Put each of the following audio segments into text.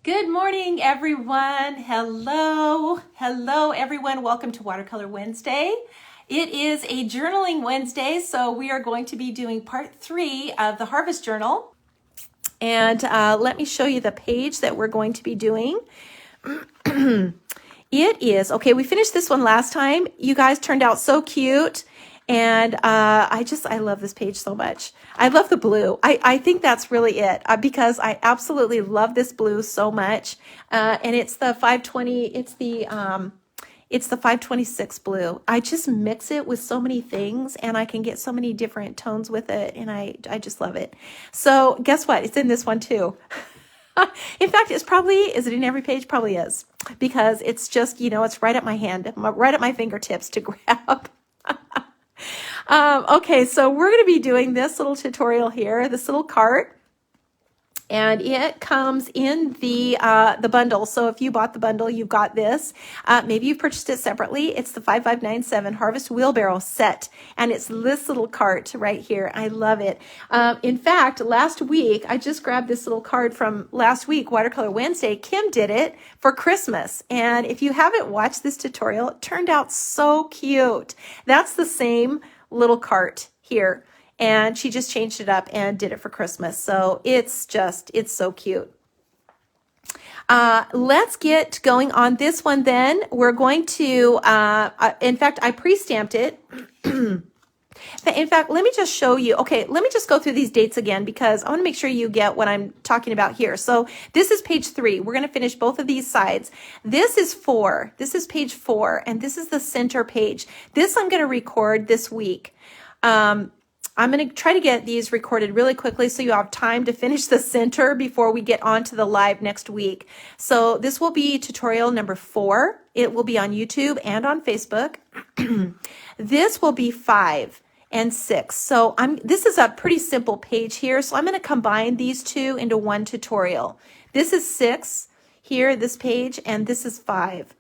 Good morning, everyone. Hello, everyone. Welcome to Watercolor Wednesday. It is a journaling Wednesday, so we are going to be doing part 3 of the Harvest Journal. And let me show you the page that we're going to be doing. It is, okay, we finished this one last time. You guys turned out so cute. And I love this page so much. I love the blue. I think that's really it because I absolutely love this blue so much. And it's the 520, it's the 526 blue. I just mix it with so many things and I can get so many different tones with it. And I just love it. So guess what? It's in this one too. In fact, is it in every page? Probably is, because it's just, it's right at my hand, right at my fingertips to grab. Okay, so we're going to be doing this little tutorial here, this little cart, and it comes in the bundle. So if you bought the bundle, you've got this. Maybe you've purchased it separately. It's the 5597 Harvest Wheelbarrow set, and it's this little cart right here. I love it. In fact, last week, I just grabbed this little card from last week, Watercolor Wednesday. Kim did it for Christmas, and if you haven't watched this tutorial, it turned out so cute. That's the same little cart here, and she just changed it up and did it for Christmas. So it's so cute. Let's get going on this one then. We're going to, in fact, I pre-stamped it. In fact, let me just show you. Okay, let me just go through these dates again because I want to make sure you get what I'm talking about here. So this is page 3. We're going to finish both of these sides. This is 4. This is page 4, and this is the center page. This I'm going to record this week. I'm going to try to get these recorded really quickly so you have time to finish the center before we get on to the live next week. So this will be tutorial number 4. It will be on YouTube and on Facebook. This will be 5 and 6. So this is a pretty simple page here. So I'm going to combine these two into one tutorial. This is 6 here, this page, and this is 5.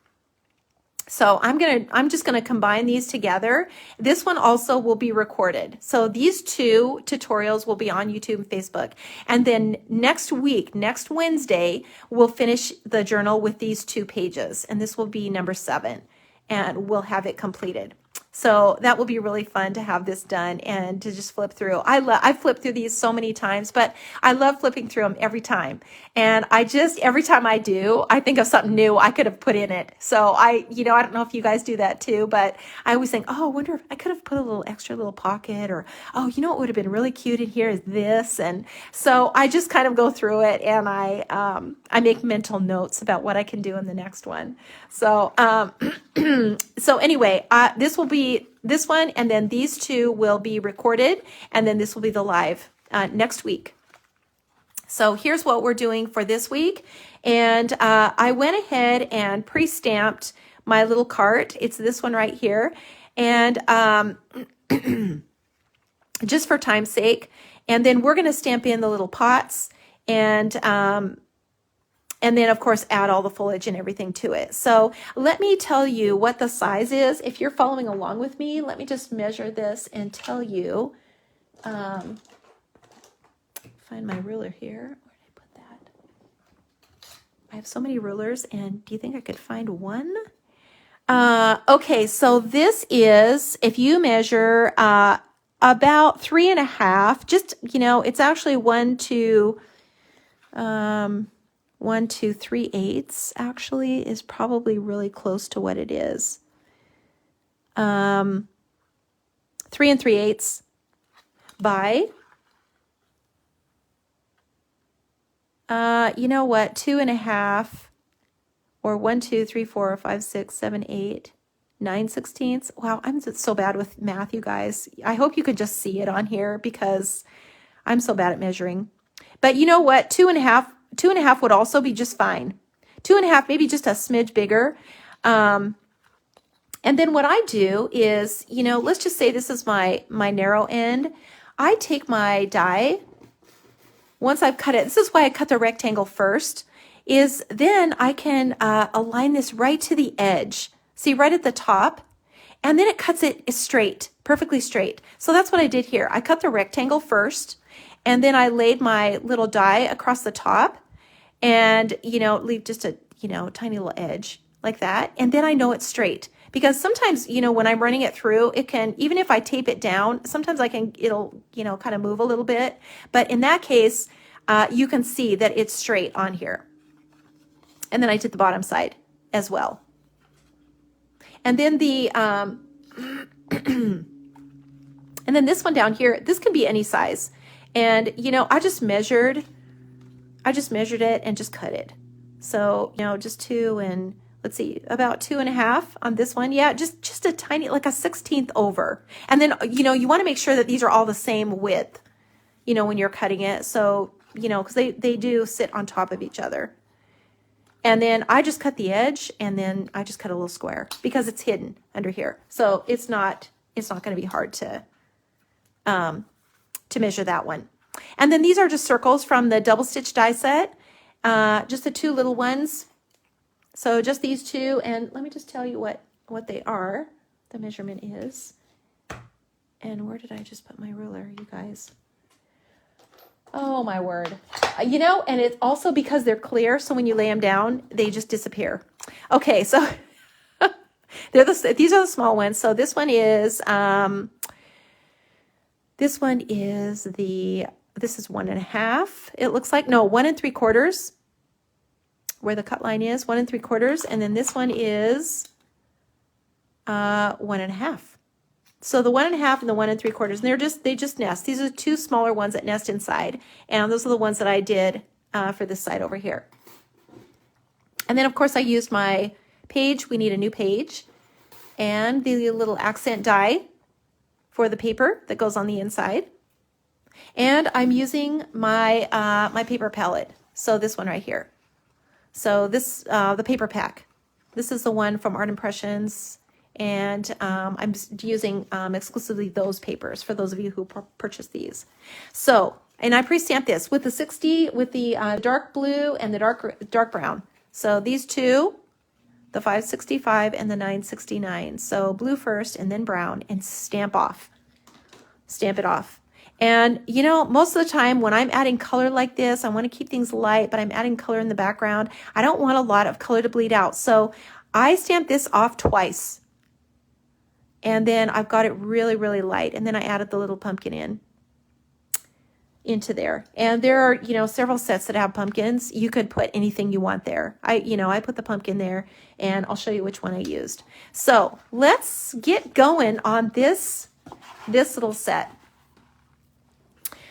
So I'm just going to combine these together. This one also will be recorded. So these two tutorials will be on YouTube and Facebook. And then next week, next Wednesday, we'll finish the journal with these 2 pages. And this will be number 7. And we'll have it completed. So that will be really fun to have this done and to just flip through. I've flipped through these so many times, but I love flipping through them every time. And every time I do, I think of something new I could have put in it. So I don't know if you guys do that too, but I always think, oh, I wonder if I could have put a little extra little pocket, or, oh, what would have been really cute in here is this. And so I just kind of go through it and I make mental notes about what I can do in the next one. So, so anyway, this will be this one, and then these 2 will be recorded, and then this will be the live next week. So here's what we're doing for this week. And I went ahead and pre-stamped my little cart. It's this one right here. And just for time's sake. And then we're going to stamp in the little pots and then, of course, add all the foliage and everything to it. So let me tell you what the size is. If you're following along with me, let me just measure this and tell you. Find my ruler here. Where did I put that? I have so many rulers, and do you think I could find one? Okay, so this is, if you measure about 3.5, just, it's actually 1, 2, 1, 2, 3/8 actually is probably really close to what it is. 3 3/8 by, 2.5, or 1, 2, 3, 4, 5, 6, 7, 8, 9/16. Wow, I'm so bad with math, you guys. I hope you could just see it on here because I'm so bad at measuring. But you know what? 2.5 would also be just fine. 2.5, maybe just a smidge bigger. And then what I do is, let's just say this is my narrow end. I take my die, once I've cut it, this is why I cut the rectangle first, is then I can align this right to the edge. See, right at the top. And then it cuts it straight, perfectly straight. So that's what I did here. I cut the rectangle first, and then I laid my little die across the top. and, you know, leave just a, you know, tiny little edge like that. And then I know it's straight, because sometimes, you know, when I'm running it through, it can, even if I tape it down, sometimes it'll, you know, kind of move a little bit. But in that case, you can see that it's straight on here. And then I did the bottom side as well. And then and then this one down here, this can be any size. And, you know, I just measured it and just cut it. So, you know, just 2 and, let's see, about 2.5 on this one. Yeah, just a tiny, like a 1/16 over. And then, you know, you want to make sure that these are all the same width, you know, when you're cutting it. So, you know, because they do sit on top of each other. And then I just cut the edge, and then I just cut a little square because it's hidden under here. So it's not going to be hard to measure that one. And then these are just circles from the double stitch die set, just the 2 little ones. So just these 2, and let me just tell you what they are. The measurement is, and where did I just put my ruler, you guys? Oh my word. You know, and it's also because they're clear, so when you lay them down, they just disappear. Okay, so these are the small ones. So this one is this is 1.5. It looks like, no, 1 3/4, where the cut line is, 1 3/4, and then this one is 1.5. So the 1.5 and the 1 3/4, and they just nest. These are 2 smaller ones that nest inside, and those are the ones that I did for this side over here. And then of course I used my page. We need a new page, and the little accent die for the paper that goes on the inside. And I'm using my my paper palette. So this one right here. So this the paper pack. This is the one from Art Impressions. And I'm using exclusively those papers for those of you who purchase these. So, and I pre-stamped this with the 60, with the dark blue and the dark brown. So these 2, the 565 and the 969. So blue first and then brown, and stamp it off. And, you know, most of the time when I'm adding color like this, I want to keep things light, but I'm adding color in the background. I don't want a lot of color to bleed out. So I stamped this off twice. And then I've got it really, really light. And then I added the little pumpkin into there. And there are, you know, several sets that have pumpkins. You could put anything you want there. I put the pumpkin there, and I'll show you which one I used. So let's get going on this little set.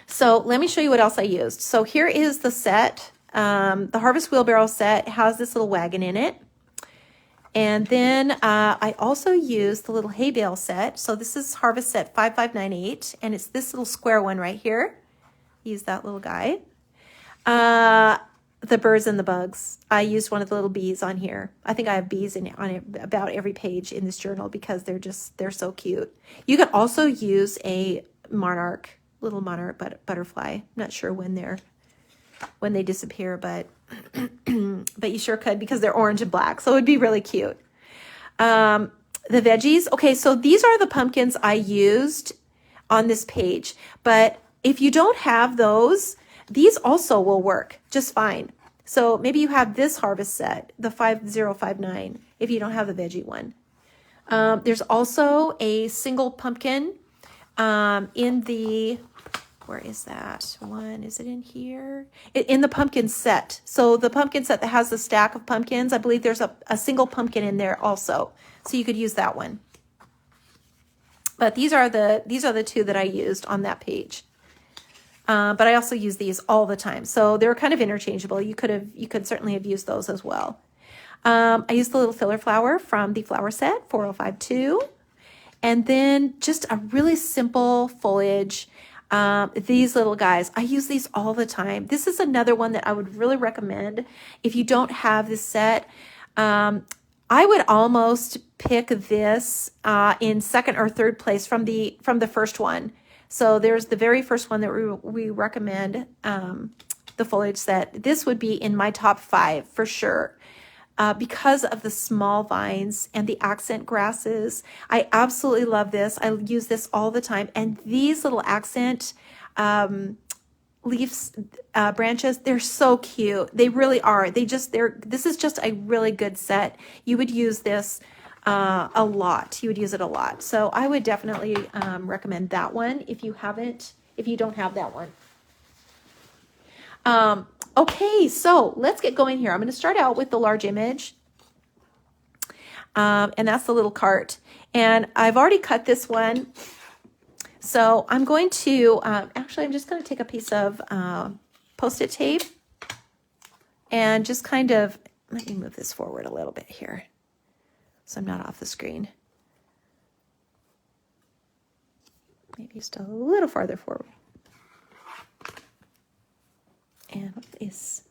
So let me show you what else I used. So here is the set. The Harvest Wheelbarrow set has this little wagon in it. And then I also used the little hay bale set. So this is Harvest set 5598, and it's this little square one right here. Use that little guy. The birds and the bugs. I used one of the little bees on here. I think I have bees on it, about every page in this journal, because they're so cute. You could also use a little monarch butterfly. I'm not sure when they disappear, but but you sure could, because they're orange and black, so it would be really cute. The veggies. Okay, so these are the pumpkins I used on this page, but if you don't have those, these also will work just fine. So maybe you have this Harvest set, the 5059, if you don't have the veggie one. There's also a single pumpkin in the, where is that one? Is it in here? In the pumpkin set. So the pumpkin set that has the stack of pumpkins, I believe there's a single pumpkin in there also. So you could use that one. But these are the 2 that I used on that page. But I also use these all the time. So they're kind of interchangeable. You could certainly have used those as well. I used the little filler flower from the flower set, 4052. And then just a really simple foliage. These little guys, I use these all the time. This is another one that I would really recommend if you don't have this set. I would almost pick this in 2nd or 3rd place from the first one. So there's the very first one that we recommend, the foliage set. This would be in my top 5 for sure. Because of the small vines and the accent grasses. I absolutely love this. I use this all the time. And these little accent leaves, branches. They're so cute. They really are. This is just a really good set. You would use this a lot. You would use it a lot. So I would definitely recommend that one if you don't have that one. Okay, so let's get going here. I'm going to start out with the large image. And that's the little cart. And I've already cut this one. So I'm going to, actually, I'm just going to take a piece of Post-it tape and just kind of, let me move this forward a little bit here so I'm not off the screen. Maybe just a little farther forward. And what is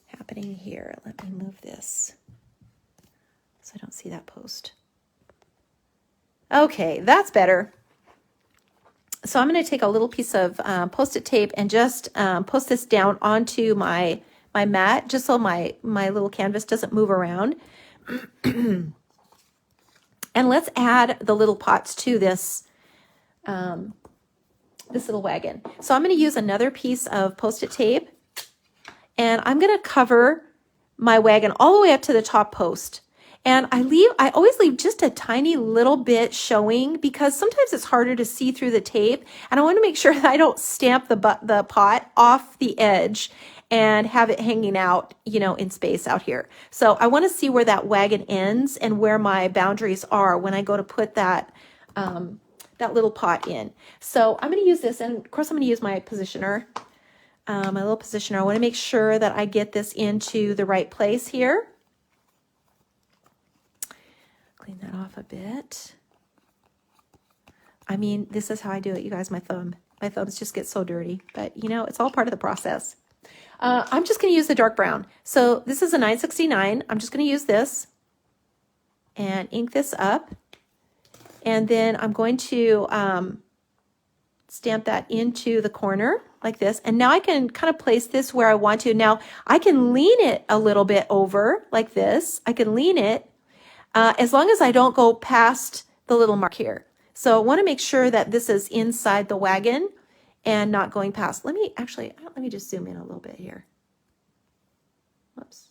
happening here? Let me move this so I don't see that post. Okay, that's better. So I'm going to take a little piece of Post-it tape and just post this down onto my mat, just so my little canvas doesn't move around. And let's add the little pots to this this little wagon. So I'm going to use another piece of Post-it tape, and I'm going to cover my wagon all the way up to the top post. And I always leave just a tiny little bit showing because sometimes it's harder to see through the tape. And I want to make sure that I don't stamp the pot off the edge and have it hanging out, in space out here. So I want to see where that wagon ends and where my boundaries are when I go to put that little pot in. So I'm going to use this, and of course I'm going to use my positioner, my little positioner. I want to make sure that I get this into the right place here. Clean that off a bit. I mean, this is how I do it, you guys. My thumbs just get so dirty, but it's all part of the process. I'm just going to use the dark brown. So this is a 969. I'm just going to use this and ink this up. And then I'm going to stamp that into the corner like this. And now I can kind of place this where I want to. Now I can lean it a little bit over like this. I can lean it. As long as I don't go past the little mark here. So I want to make sure that this is inside the wagon and not going past. Let me just zoom in a little bit here. Whoops.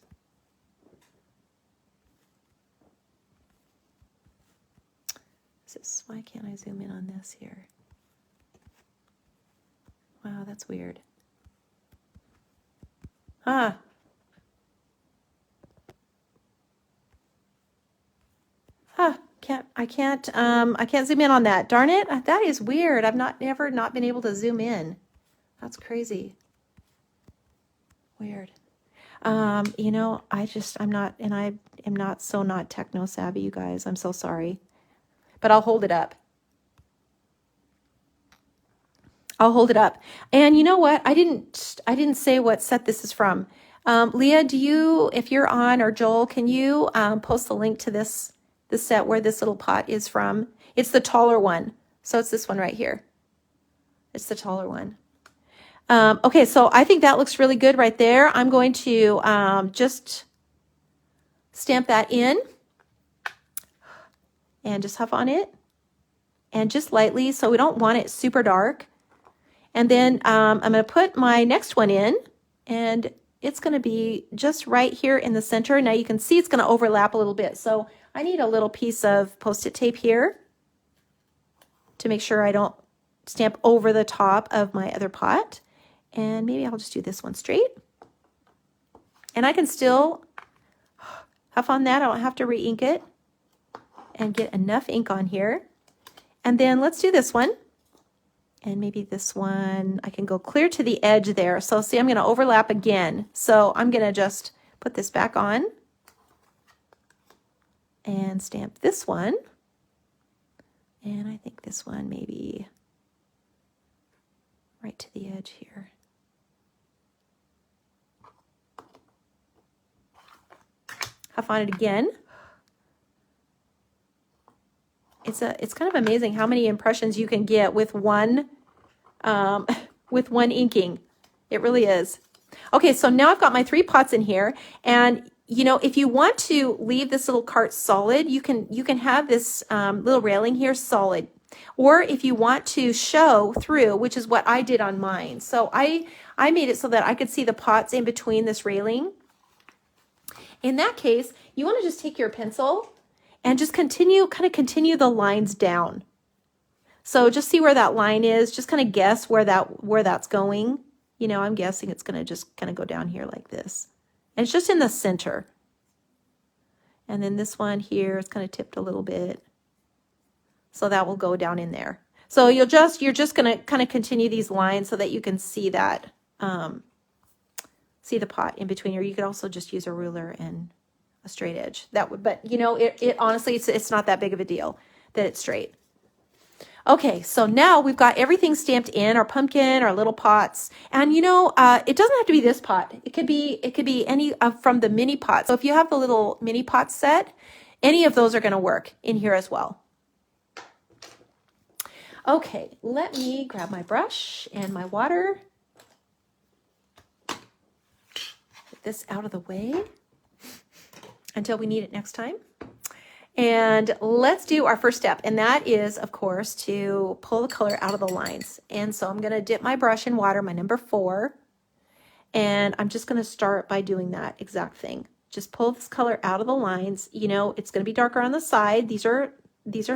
Why can't I zoom in on this here? Wow, that's weird. I can't zoom in on that. Darn it. That is weird. I've never not been able to zoom in. That's crazy. Weird. I am not techno savvy, you guys. I'm so sorry. But I'll hold it up. And you know what? I didn't say what set this is from. Leah, if you're on, or Joel, can you post the link to this set where this little pot is from? It's the taller one. So it's this one right here. It's the taller one. Okay, so I think that looks really good right there. I'm going to just stamp that in and just huff on it and just lightly, so we don't want it super dark. And then I'm going to put my next one in, and it's going to be just right here in the center. Now you can see it's going to overlap a little bit. So I need a little piece of Post-it tape here to make sure I don't stamp over the top of my other pot. And maybe I'll just do this one straight. And I can still huff on that. I don't have to re-ink it, and get enough ink on here. And then let's do this one. And maybe this one, I can go clear to the edge there. So see, I'm going to overlap again. So I'm going to just put this back on and stamp this one. And I think this one maybe right to the edge here. Huff on it again. It's kind of amazing how many impressions you can get with one inking. It really is. Okay, so now I've got my 3 pots in here, and if you want to leave this little cart solid, you can have this little railing here solid. Or if you want to show through, which is what I did on mine. So I I made it so that I could see the pots in between this railing. In that case, you want to just take your pencil and just continue the lines down. So just see where that line is. Just kind of guess where that's going. You know, I'm guessing it's going to just kind of go down here like this. And it's just in the center. And then this one here is kind of tipped a little bit. So that will go down in there. So you're just going to kind of continue these lines so that you can see that, see the pot in between. Or you could also just use a ruler and a straight edge. That would, but you know, it honestly, it's not that big of a deal that it's straight. Okay, so now we've got everything stamped in, our pumpkin, our little pots. And you know, it doesn't have to be this pot. It could be any from the mini pots. So if you have the little mini pot set, any of those are going to work in here as well. Okay, let me grab my brush and my water. Get this out of the way until we need it next time. And let's do our first step, and that is, of course, to pull the color out of the lines. And so I'm going to dip my brush in water, my number 4, and I'm just going to start by doing that exact thing. Just pull this color out of the lines. You know, it's going to be darker on the side. These are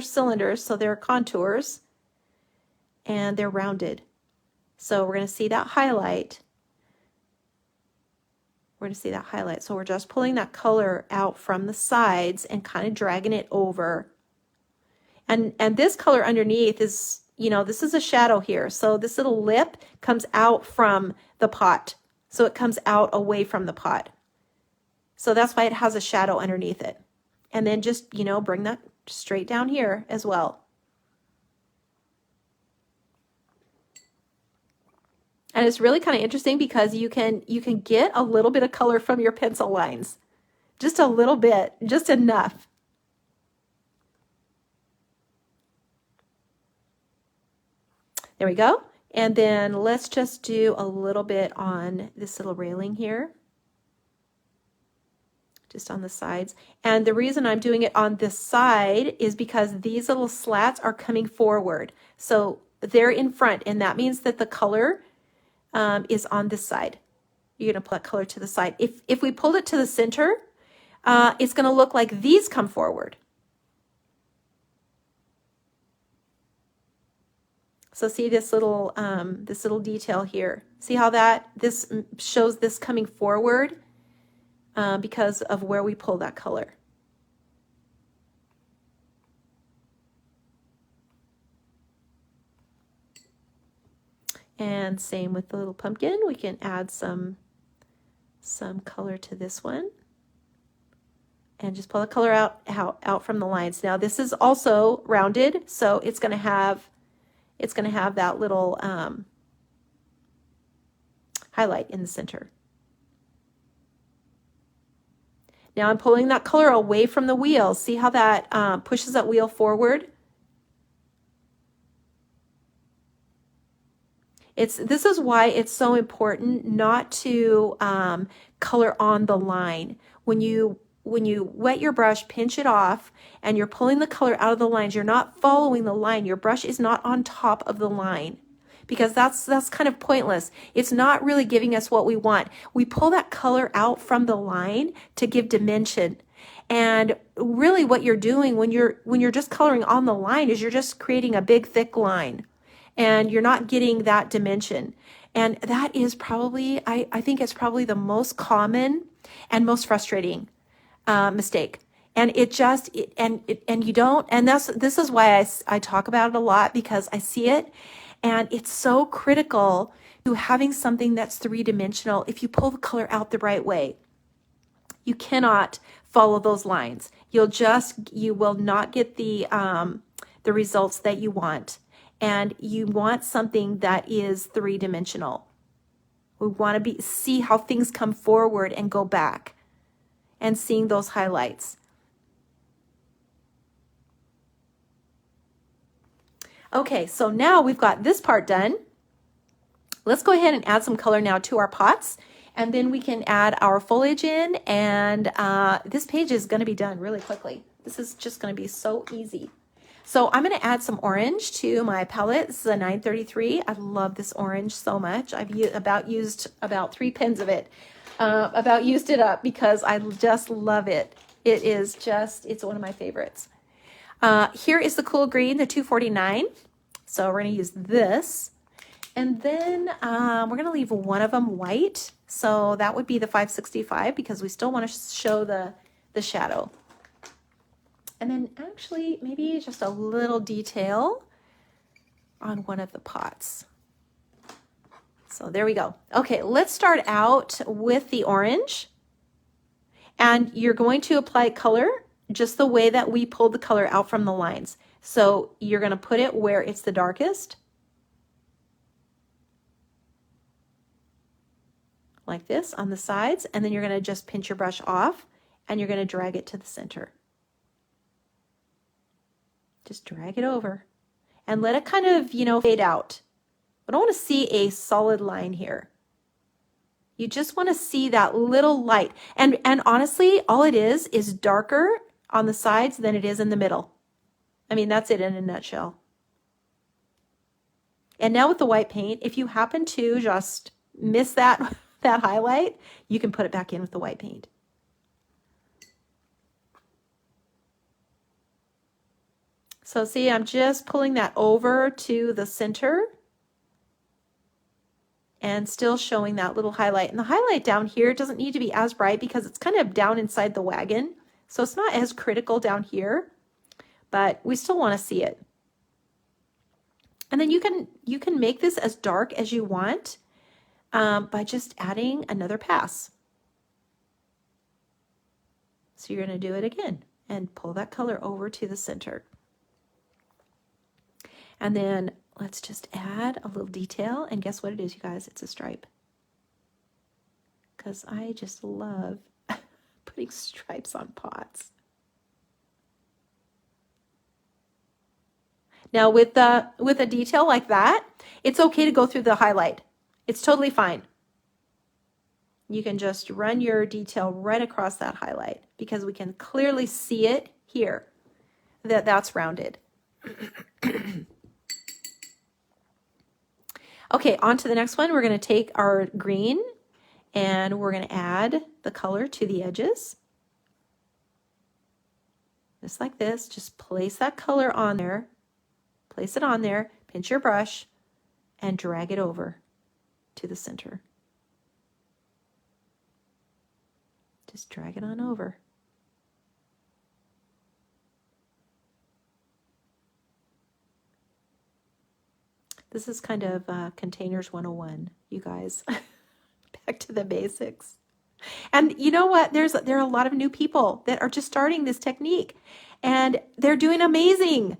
cylinders, so they're contours, and they're rounded. So we're going to see that highlight. We're going to see that highlight. So we're just pulling that color out from the sides and kind of dragging it over. And this color underneath is, you know, this is a shadow here. So this little lip comes out from the pot. So it comes out away from the pot. So that's why it has a shadow underneath it. And then just, you know, bring that straight down here as well. And it's really kind of interesting because you can get a little bit of color from your pencil lines. Just a little bit, just enough. There we go. And then let's just do a little bit on this little railing here. Just on the sides. And the reason I'm doing it on this side is because these little slats are coming forward. So they're in front, and that means that the color is on this side. You're going to put color to the side. If we pulled it to the center, it's going to look like these come forward. So see this little detail here. See how this shows this coming forward because of where we pull that color. And same with the little pumpkin. We can add some color to this one. And just pull the color out from the lines. Now this is also rounded, so it's going to have that little highlight in the center. Now I'm pulling that color away from the wheel. See how that pushes that wheel forward? This is why it's so important not to color on the line. When you wet your brush, pinch it off, and you're pulling the color out of the lines, you're not following the line. Your brush is not on top of the line, because that's kind of pointless. It's not really giving us what we want. We pull that color out from the line to give dimension. And really what you're doing when you're just coloring on the line is you're just creating a big thick line. And you're not getting that dimension. And that is probably, I think it's probably the most common and most frustrating mistake. And this is why I talk about it a lot, because I see it, and it's so critical to having something that's 3-dimensional. If you pull the color out the right way, you cannot follow those lines. You will not get the results that you want. And you want something that is 3-dimensional. We want to see how things come forward and go back, and seeing those highlights. Okay, so now we've got this part done. Let's go ahead and add some color now to our pots, and then we can add our foliage in, and this page is going to be done really quickly. This is just going to be so easy. So I'm going to add some orange to my palette. This is a 933. I love this orange so much. I've used about 3 pens of it. About used it up because I just love it. It is just, it's one of my favorites. Here is the cool green, the 249. So we're going to use this. And then we're going to leave one of them white. So that would be the 565 because we still want to show the shadow. And then actually maybe just a little detail on one of the pots. So there we go. Okay, let's start out with the orange. And you're going to apply color just the way that we pulled the color out from the lines. So you're going to put it where it's the darkest. Like this on the sides. And then you're going to just pinch your brush off and you're going to drag it to the center. Just drag it over and let it kind of, fade out. I don't want to see a solid line here. You just want to see that little light. And honestly, all it is darker on the sides than it is in the middle. I mean, that's it in a nutshell. And now with the white paint, if you happen to just miss that highlight, you can put it back in with the white paint. So see, I'm just pulling that over to the center and still showing that little highlight. And the highlight down here doesn't need to be as bright because it's kind of down inside the wagon. So it's not as critical down here, but we still want to see it. And then you can make this as dark as you want by just adding another pass. So you're going to do it again and pull that color over to the center. And then let's just add a little detail. And guess what it is, you guys? It's a stripe. Because I just love putting stripes on pots. Now with a detail like that, it's okay to go through the highlight. It's totally fine. You can just run your detail right across that highlight because we can clearly see it here that's rounded. Okay, on to the next one. We're going to take our green and we're going to add the color to the edges. Just like this. Just place that color on there. Place it on there. Pinch your brush and drag it over to the center. Just drag it on over. This is kind of Containers 101, you guys. Back to the basics. And you know what? There are a lot of new people that are just starting this technique and they're doing amazing.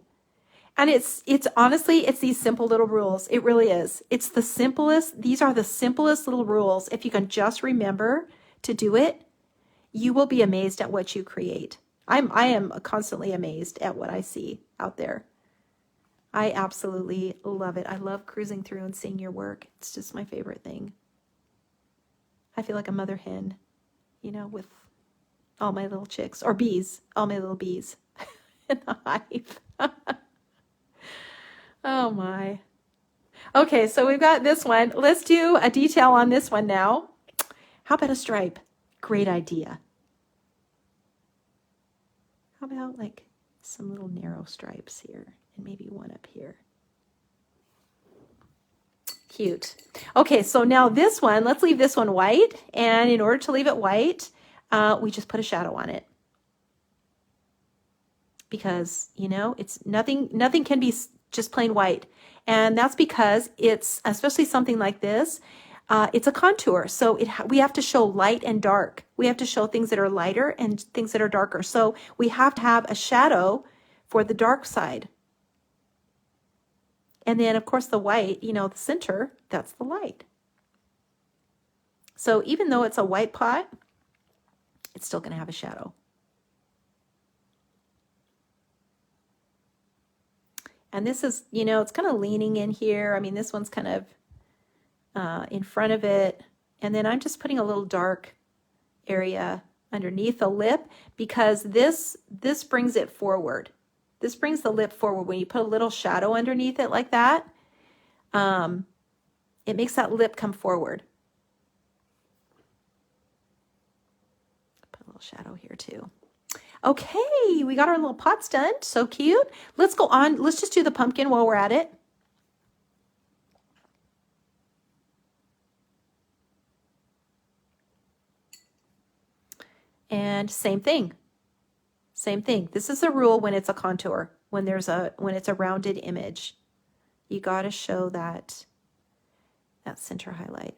And it's honestly, it's these simple little rules. It really is. It's the simplest. These are the simplest little rules. If you can just remember to do it, you will be amazed at what you create. I am constantly amazed at what I see out there. I absolutely love it. I love cruising through and seeing your work. It's just my favorite thing. I feel like a mother hen, with all my little chicks, or bees, all my little bees in the hive. Oh my. Okay, so we've got this one. Let's do a detail on this one now. How about a stripe? Great idea. How about like some little narrow stripes here? And maybe one up here. Cute. Okay, so now this one, let's leave this one white. And in order to leave it white, we just put a shadow on it. Because, it's nothing can be just plain white. And that's because it's, especially something like this, it's a contour. So we have to show light and dark. We have to show things that are lighter and things that are darker. So we have to have a shadow for the dark side. And then, of course, the white, the center, that's the light. So even though it's a white pot, it's still going to have a shadow. And this is, it's kind of leaning in here. I mean, this one's kind of in front of it. And then I'm just putting a little dark area underneath the lip because this brings it forward. This brings the lip forward. When you put a little shadow underneath it like that, it makes that lip come forward. Put a little shadow here too. Okay, we got our little pots done. So cute. Let's go on. Let's just do the pumpkin while we're at it. And same thing. Same thing. This is a rule when it's a contour, when it's a rounded image. You got to show that center highlight.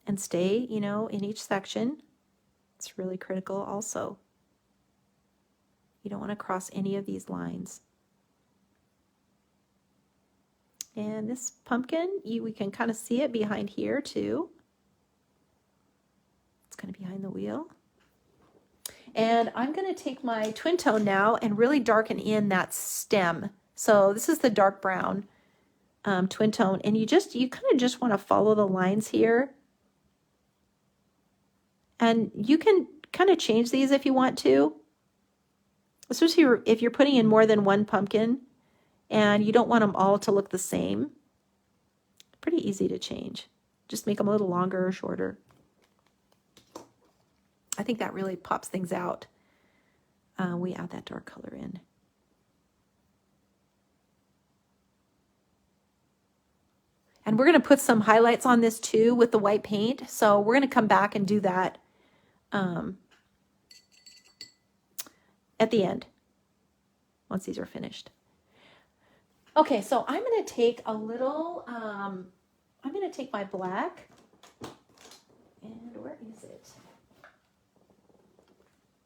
And stay, you know, in each section. It's really critical also. You don't want to cross any of these lines. And this pumpkin, we can kind of see it behind here too. It's kind of behind the wheel. And I'm going to take my twin tone now and really darken in that stem. So this is the dark brown twin tone. And you kind of just want to follow the lines here. And you can kind of change these if you want to. Especially if you're putting in more than one pumpkin and you don't want them all to look the same. Pretty easy to change. Just make them a little longer or shorter. I think that really pops things out. We add that dark color in. And we're going to put some highlights on this too with the white paint. So we're going to come back and do that at the end, once these are finished. Okay, so I'm going to take a little, I'm going to take my black, and where is it?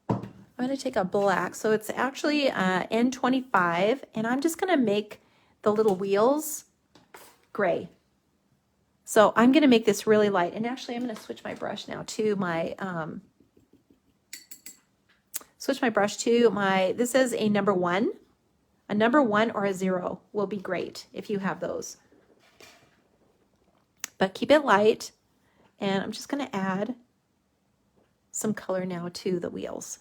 I'm going to take a black, so it's actually N25, and I'm just going to make the little wheels gray. So I'm going to make this really light, and actually I'm going to switch my brush now to my, this is a number 1. A number 1 or a 0 will be great if you have those. But keep it light, and I'm just going to add some color now to the wheels.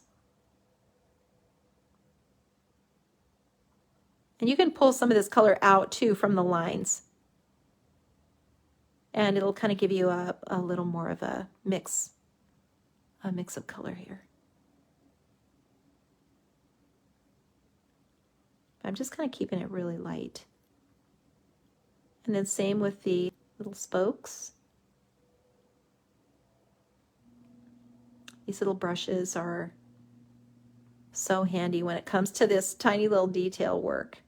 And you can pull some of this color out too from the lines. And it'll kind of give you a little more of a mix of color here. I'm just kind of keeping it really light. And then same with the little spokes. These little brushes are so handy when it comes to this tiny little detail work.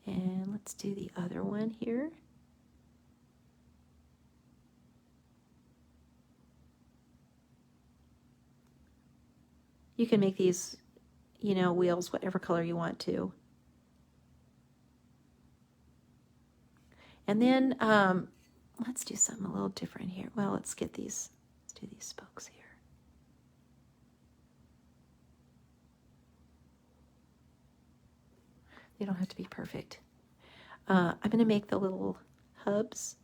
And let's do the other one here. You can make these, you know, wheels whatever color you want to. And then let's do something a little different here. Well, let's do these spokes here. They don't have to be perfect. I'm going to make the little hubs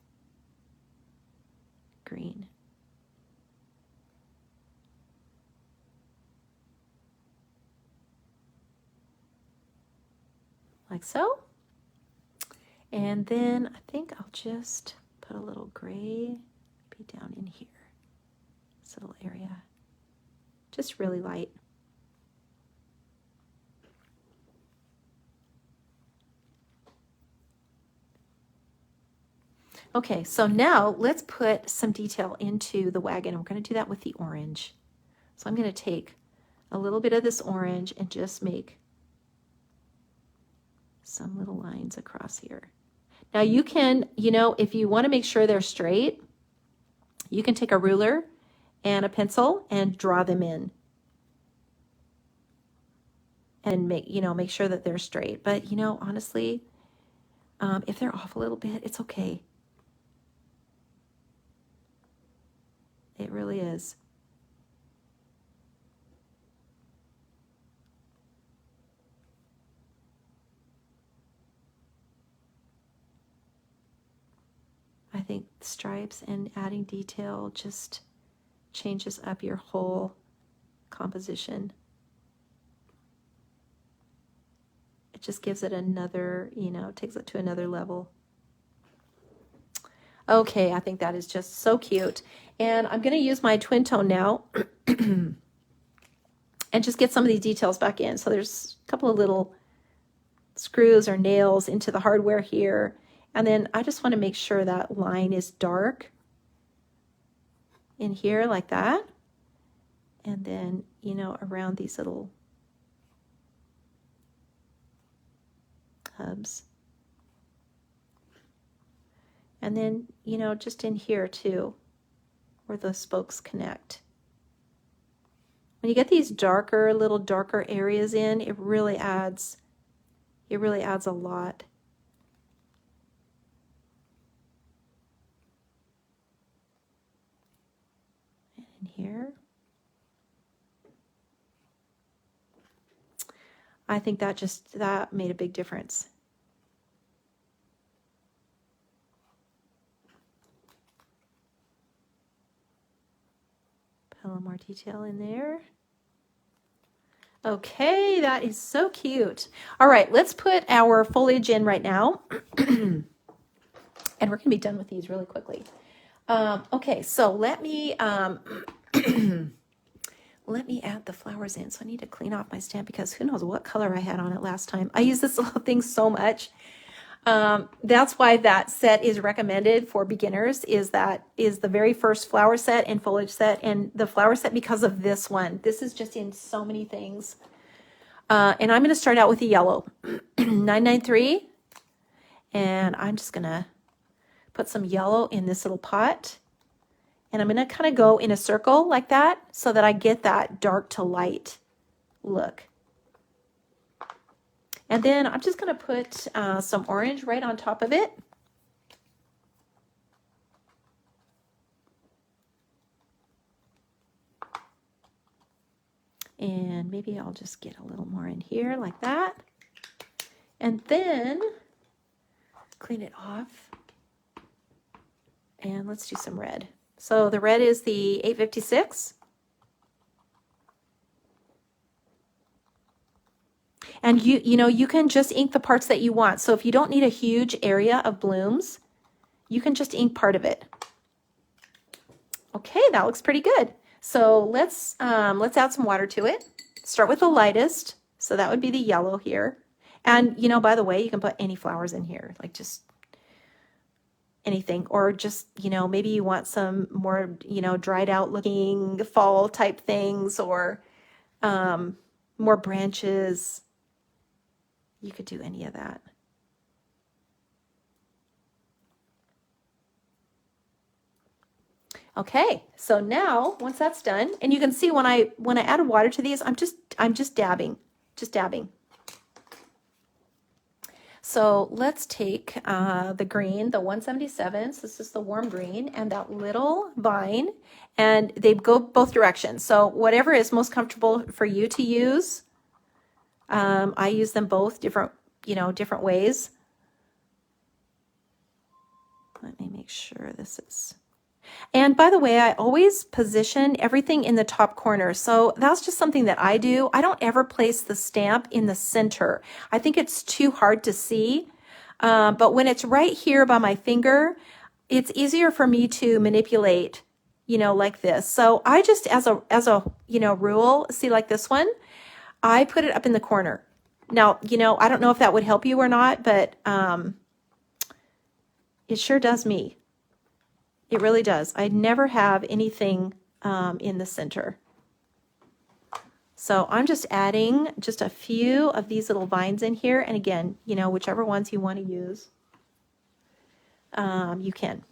green. Like so. And then I think I'll just put a little gray maybe down in here. This little area. Just really light. Okay, so now let's put some detail into the wagon. We're going to do that with the orange. So I'm going to take a little bit of this orange and just make some little lines across here. Now you can, you know, if you want to make sure they're straight, you can take a ruler and a pencil and draw them in. And make sure that they're straight. But, you know, honestly, if they're off a little bit, it's okay. It really is. I think stripes and adding detail just changes up your whole composition. It just gives it another, you know, takes it to another level. Okay, I think that is just so cute. And I'm going to use my twin tone now and just get some of these details back in. So there's a couple of little screws or nails into the hardware here. And then I just want to make sure that line is dark in here like that. And then, you know, around these little hubs. And then, you know, just in here too, where the spokes connect. When you get these darker, little darker areas in, it really adds a lot. And in here. I think that made a big difference. Put a little more detail in there. Okay, that is so cute. All right, let's put our foliage in right now. And we're going to be done with these really quickly. Okay, so let me let me add the flowers in. So I need to clean off my stamp because who knows what color I had on it last time. I use this little thing so much. That's why that set is recommended for beginners, is the very first flower set and foliage set, and the flower set because of this one. This is just in so many things. And I'm going to start out with the yellow 993, and I'm just going to put some yellow in this little pot, and I'm going to kind of go in a circle like that so that I get that dark to light look. And then I'm just going to put some orange right on top of it. And maybe I'll just get a little more in here like that. And then clean it off. And let's do some red. So the red is the 856. And you know, you can just ink the parts that you want. So if you don't need a huge area of blooms, you can just ink part of it. Okay, that looks pretty good. So let's add some water to it. Start with the lightest. So that would be the yellow here. And you know, by the way, you can put any flowers in here, like just anything, or just, you know, maybe you want some more, you know, dried out looking fall type things, or more branches. You could do any of that. Okay, so now once that's done, and you can see when I add water to these, I'm just dabbing. So let's take the green, the 177. So this is the warm green, and that little vine, and they go both directions. So whatever is most comfortable for you to use. I use them both different ways. Let me make sure this is. And by the way, I always position everything in the top corner. So that's just something that I do. I don't ever place the stamp in the center. I think it's too hard to see. But when it's right here by my finger, it's easier for me to manipulate, you know, like this. So I just, as a you know, rule, see, like this one, I put it up in the corner. Now, you know, I don't know if that would help you or not, but it sure does me. It really does. I never have anything in the center. So I'm just adding just a few of these little vines in here. And again, you know, whichever ones you want to use, you can.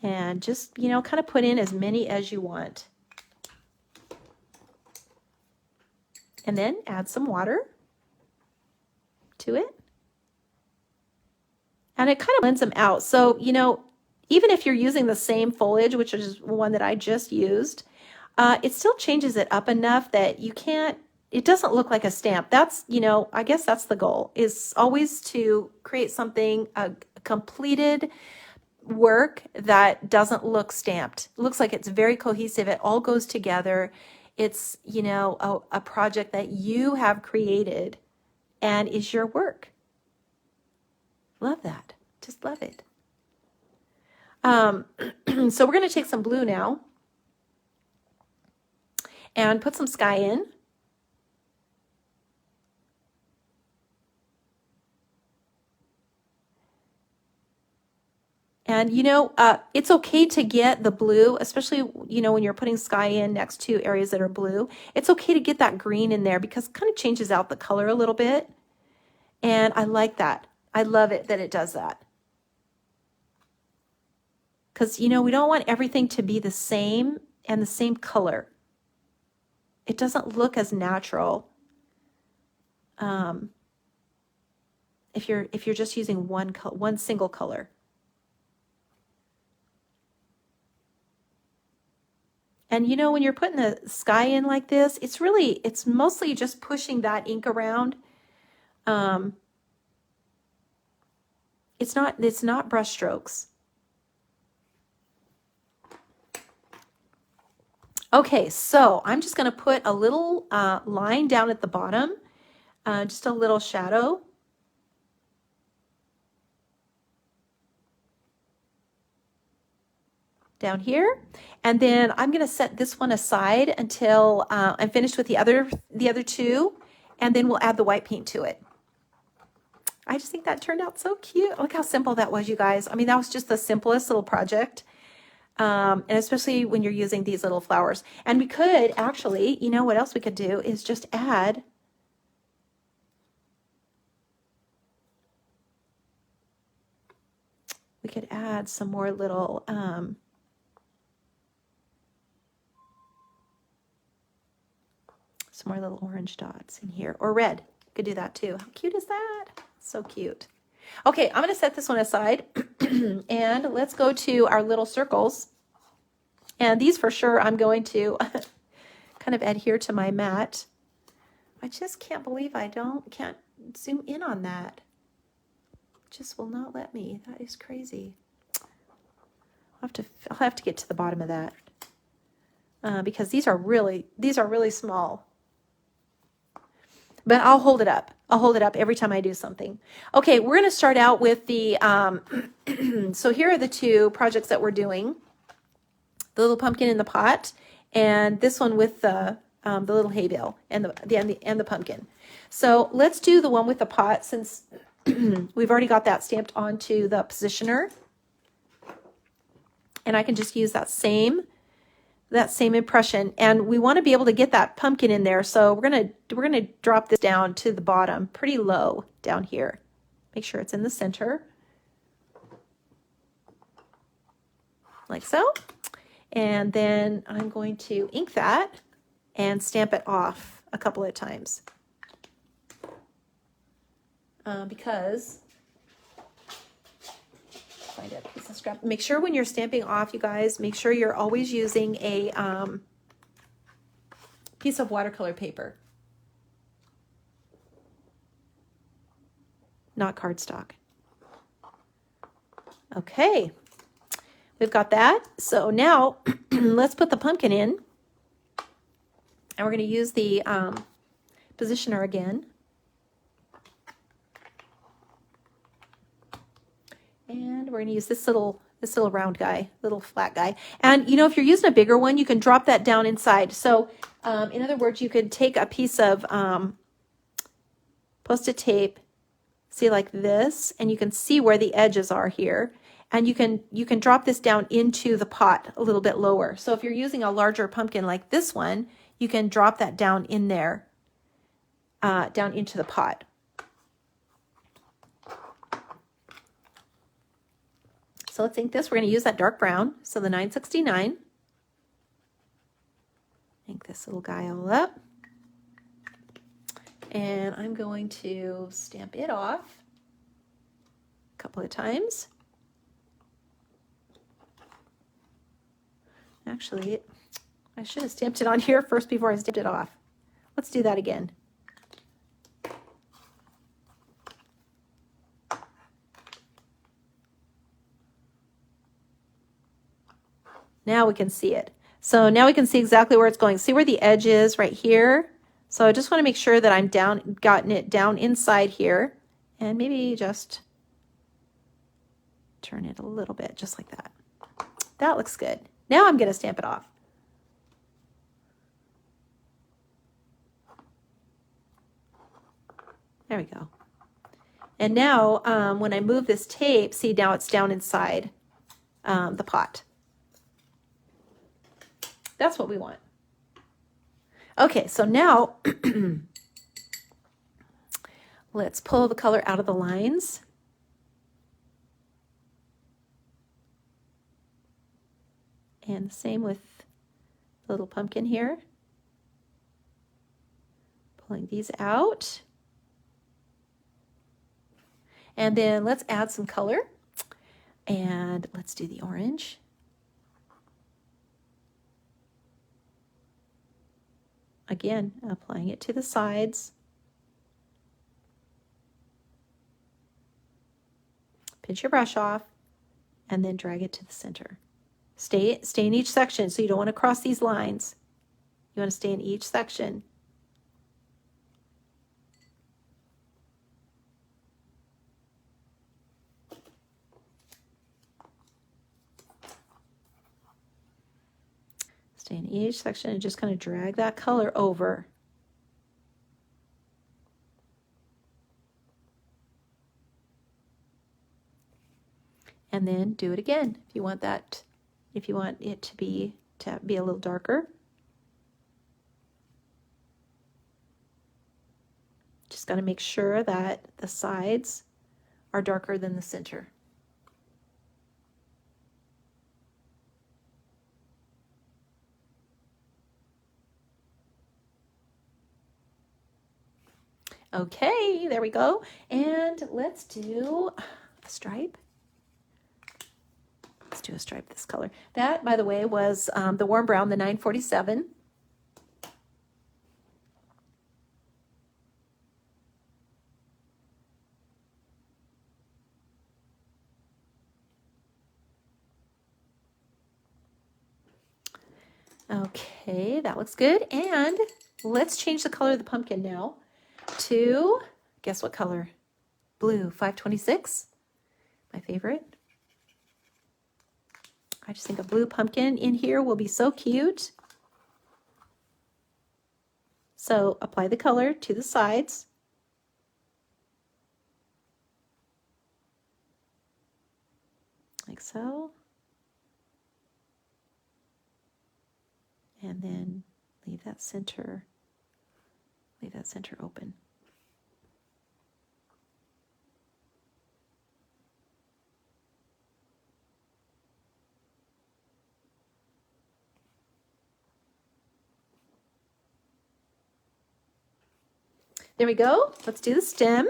And just, you know, kind of put in as many as you want. And then add some water to it. And it kind of blends them out. So, you know, even if you're using the same foliage, which is one that I just used, it still changes it up enough that you can't, it doesn't look like a stamp. That's, you know, I guess that's the goal, is always to create something, a completed, work that doesn't look stamped. It looks like it's very cohesive. It all goes together. It's, you know, a project that you have created and is your work. Love that. Just love it. So we're going to take some blue now and put some sky in. And, you know, it's okay to get the blue, especially, you know, when you're putting sky in next to areas that are blue. It's okay to get that green in there because it kind of changes out the color a little bit. And I like that. I love it that it does that. Because, you know, we don't want everything to be the same and the same color. It doesn't look as natural if you're just using one single color. And you know, when you're putting the sky in like this, it's mostly just pushing that ink around. It's not brush strokes. Okay, so I'm just going to put a little line down at the bottom, just a little shadow. Down here, and then I'm going to set this one aside until I'm finished with the other two, and then we'll add the white paint to it. I just think that turned out so cute. Look how simple that was, you guys. I mean, that was just the simplest little project, and especially when you're using these little flowers. And we could actually, you know what else we could do is just add some more little orange dots in here, or red. You could do that too. How cute is that? So cute. Okay, I'm going to set this one aside and let's go to our little circles. And these for sure I'm going to kind of adhere to my mat. I just can't believe I can't zoom in on that. It just will not let me. That is crazy. I'll have to get to the bottom of that because these are really small. But I'll hold it up. I'll hold it up every time I do something. Okay, we're going to start out with the, so here are the two projects that we're doing. The little pumpkin in the pot, and this one with the little hay bale and the pumpkin. So let's do the one with the pot since we've already got that stamped onto the positioner. And I can just use that same impression, and we want to be able to get that pumpkin in there, so we're gonna drop this down to the bottom pretty low down here. Make sure it's in the center like so, and then I'm going to ink that and stamp it off a couple of times because find a piece of scrap. Make sure when you're stamping off, you guys, make sure you're always using a piece of watercolor paper, not cardstock. Okay, we've got that. So now let's put the pumpkin in, and we're going to use the positioner again. And we're going to use this little round guy, little flat guy. And, you know, if you're using a bigger one, you can drop that down inside. So, in other words, you could take a piece of Post-it tape, see like this, and you can see where the edges are here. And you can drop this down into the pot a little bit lower. So if you're using a larger pumpkin like this one, you can drop that down in there, down into the pot. So let's ink this. We're going to use that dark brown, so the 969. Ink this little guy all up. And I'm going to stamp it off a couple of times. Actually, I should have stamped it on here first before I stamped it off. Let's do that again. Now we can see it. So now we can see exactly where it's going. See where the edge is right here? So I just want to make sure that I'm gotten it down inside here, and maybe just turn it a little bit, just like that. That looks good. Now I'm going to stamp it off. There we go. And now when I move this tape, see now it's down inside the pot. That's what we want. Okay, so now let's pull the color out of the lines. And the same with the little pumpkin here. Pulling these out. And then let's add some color. And let's do the orange. Again, applying it to the sides. Pinch your brush off and then drag it to the center. Stay in each section, so you don't want to cross these lines. You want to stay in each section. Stay in each section and just kind of drag that color over. And then do it again if you want that. If you want it to be a little darker. Just got to make sure that the sides are darker than the center. Okay, there we go. And let's do a stripe. Let's do a stripe this color. That, by the way, was the warm brown, the 947. Okay, that looks good. And let's change the color of the pumpkin now to, guess what color? Blue, 526, my favorite. I just think a blue pumpkin in here will be so cute. So apply the color to the sides. Like so. And then leave that center open. There we go. Let's do the stem.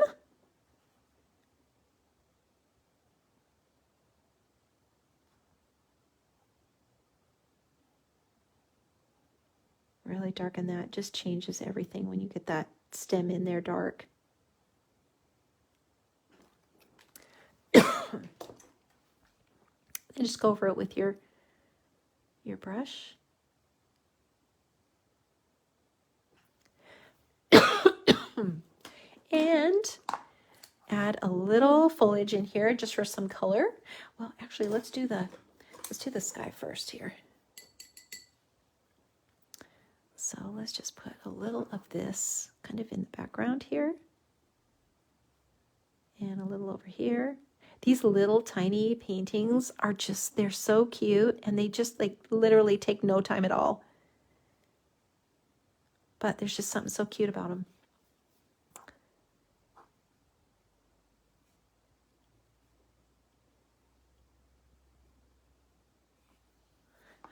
Really darken that. Just changes everything when you get that stem in there dark. And just go over it with your brush. And add a little foliage in here just for some color. Well, actually, let's do the sky first here. So let's just put a little of this kind of in the background here. And a little over here. These little tiny paintings are just, they're so cute, and they just like literally take no time at all. But there's just something so cute about them.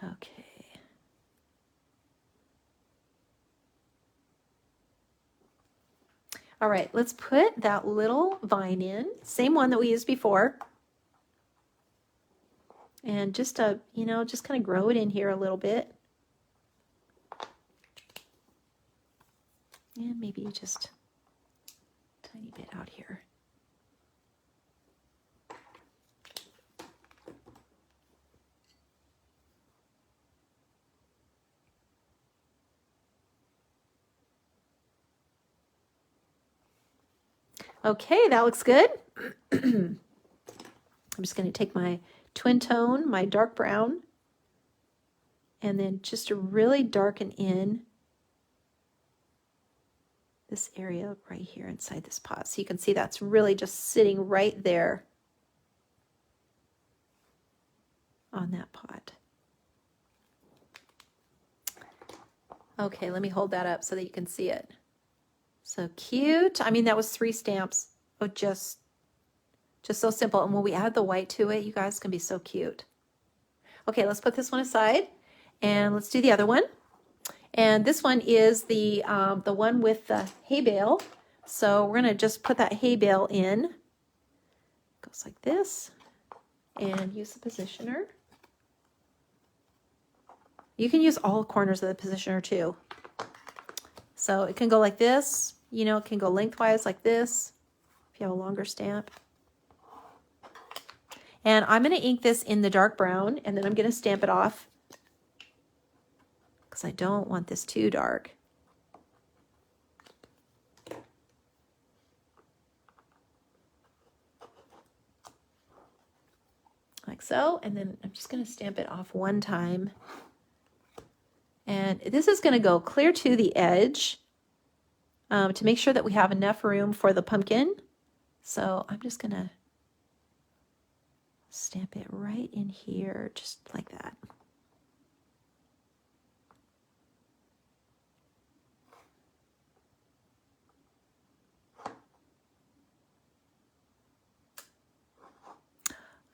Okay. All right, let's put that little vine in, same one that we used before. And just just kind of grow it in here a little bit. And maybe just a tiny bit out here. Okay, that looks good. I'm just going to take my twin tone, my dark brown, and then just to really darken in this area right here inside this pot. So you can see that's really just sitting right there on that pot. Okay, let me hold that up so that you can see it. So cute. I mean, that was 3 stamps. Oh, just so simple. And when we add the white to it, you guys, can be so cute. Okay, let's put this one aside and let's do the other one. And this one is the one with the hay bale. So we're gonna just put that hay bale in. Goes like this, and use the positioner. You can use all corners of the positioner too. So it can go like this, you know, it can go lengthwise like this if you have a longer stamp. And I'm going to ink this in the dark brown, and then I'm going to stamp it off because I don't want this too dark. Like so, and then I'm just going to stamp it off one time. And this is going to go clear to the edge to make sure that we have enough room for the pumpkin. So I'm just going to stamp it right in here, just like that.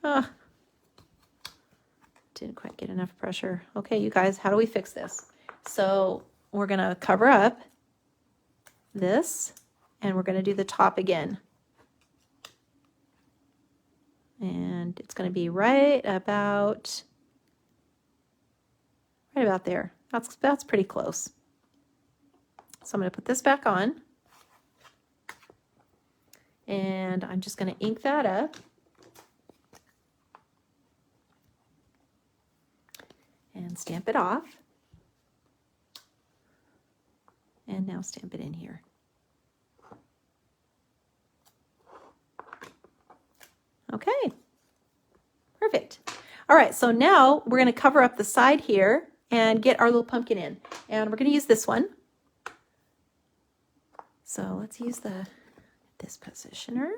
Ah, didn't quite get enough pressure. Okay, you guys, how do we fix this? So we're going to cover up this, and we're going to do the top again. And it's going to be right about there. That's pretty close. So I'm going to put this back on, and I'm just going to ink that up. And stamp it off. And now stamp it in here. Okay, perfect. All right, so now we're going to cover up the side here and get our little pumpkin in. And we're going to use this one. So let's use this positioner.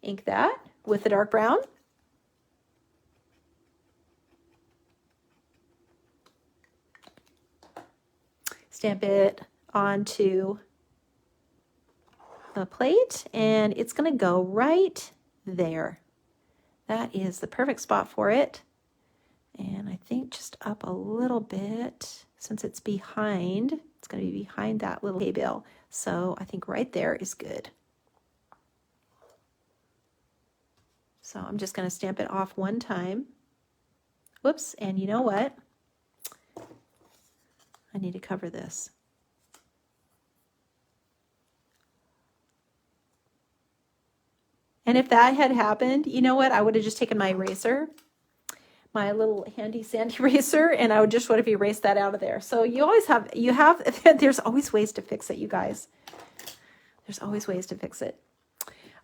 Ink that with the dark brown. Stamp it onto the plate, and it's going to go right there. That is the perfect spot for it. And I think just up a little bit, since it's behind, it's going to be behind that little hay bale. So I think right there is good. So I'm just going to stamp it off one time. Whoops, and you know what? I need to cover this. And if that had happened, you know what? I would have just taken my eraser, my little handy sand eraser, and I would have erased that out of there. So you always have, there's always ways to fix it, you guys. There's always ways to fix it.